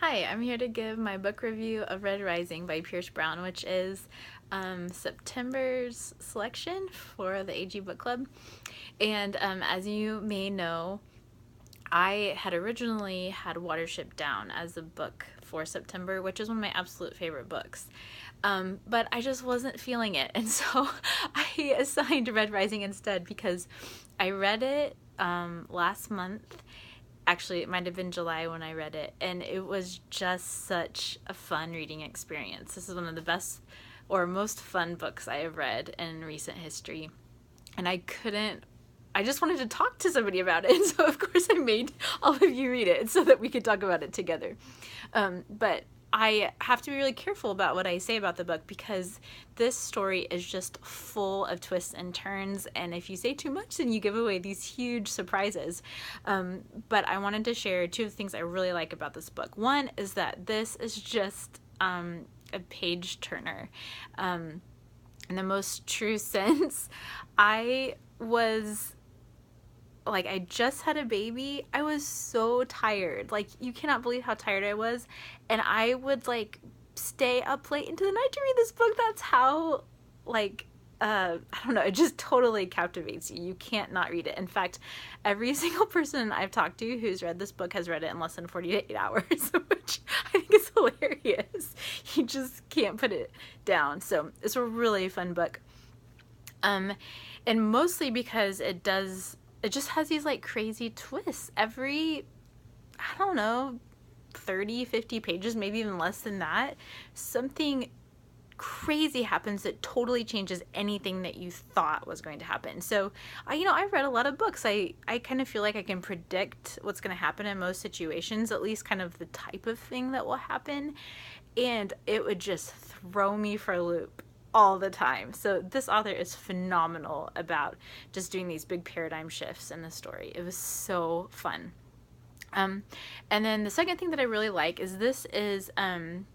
Hi, I'm here to give my book review of Red Rising by Pierce Brown, which is September's selection for the AG Book Club. And as you may know, I had originally had Watership Down as a book for September, which is one of my absolute favorite books. But I just wasn't feeling it, and so I assigned Red Rising instead because I read it last month. Actually, it might have been July when I read it, and it was just such a fun reading experience. This is one of the best or most fun books I have read in recent history, and I just wanted to talk to somebody about it, and so of course I made all of you read it so that we could talk about it together. But I have to be really careful about what I say about the book because this story is just full of twists and turns, and if you say too much, then you give away these huge surprises. But I wanted to share two of the things I really like about this book. One is that this is just a page turner. In the most true sense, I was I just had a baby. I was so tired. You cannot believe how tired I was. And I would stay up late into the night to read this book. That's how I don't know, it just totally captivates you. You can't not read it. In fact, every single person I've talked to who's read this book has read it in less than 48 hours, which I think is hilarious. You just can't put it down. So it's a really fun book. And mostly because it just has these crazy twists every, I don't know, 30, 50 pages, maybe even less than that. Something crazy happens that totally changes anything that you thought was going to happen. So, I've read a lot of books. I kind of feel like I can predict what's going to happen in most situations, at least kind of the type of thing that will happen. And it would just throw me for a loop all the time. So this author is phenomenal about just doing these big paradigm shifts in the story. It was so fun. And then the second thing that I really like is this isn't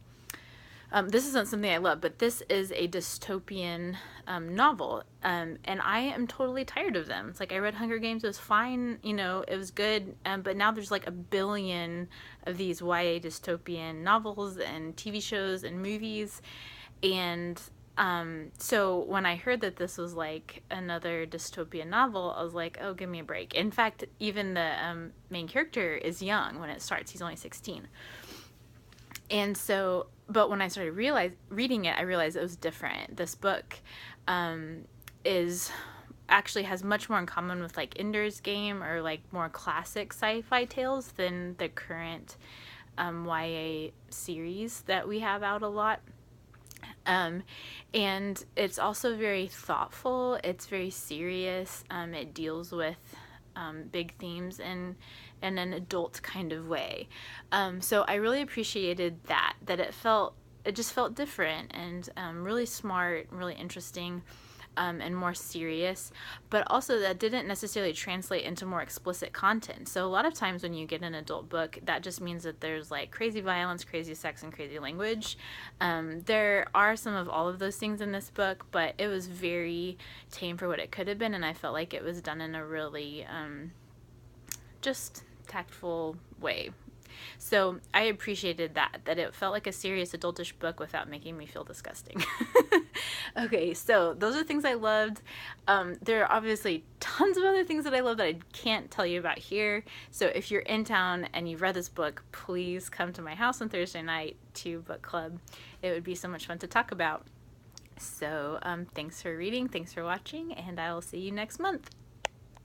something I love, but this is a dystopian novel, and I am totally tired of them. It's I read Hunger Games, it was fine, it was good, but now there's a billion of these YA dystopian novels and TV shows and movies, and so when I heard that this was another dystopian novel, I was like, oh, give me a break. In fact, even the main character is young when it starts. He's only 16. And so, but when I started reading it, I realized it was different. This book is actually has much more in common with Ender's Game or more classic sci-fi tales than the current YA series that we have out a lot. And it's also very thoughtful. It's very serious. It deals with big themes in an adult kind of way. So I really appreciated that it just felt different and really smart, really interesting. And more serious, but also that didn't necessarily translate into more explicit content. So a lot of times when you get an adult book, that just means that there's crazy violence, crazy sex, and crazy language. There are some of all of those things in this book, but it was very tame for what it could have been, and I felt like it was done in a really just tactful way. So I appreciated that it felt like a serious adultish book without making me feel disgusting. Okay, so those are things I loved. There are obviously tons of other things that I love that I can't tell you about here. So if you're in town and you've read this book, please come to my house on Thursday night to book club. It would be so much fun to talk about. So thanks for reading, thanks for watching, and I will see you next month.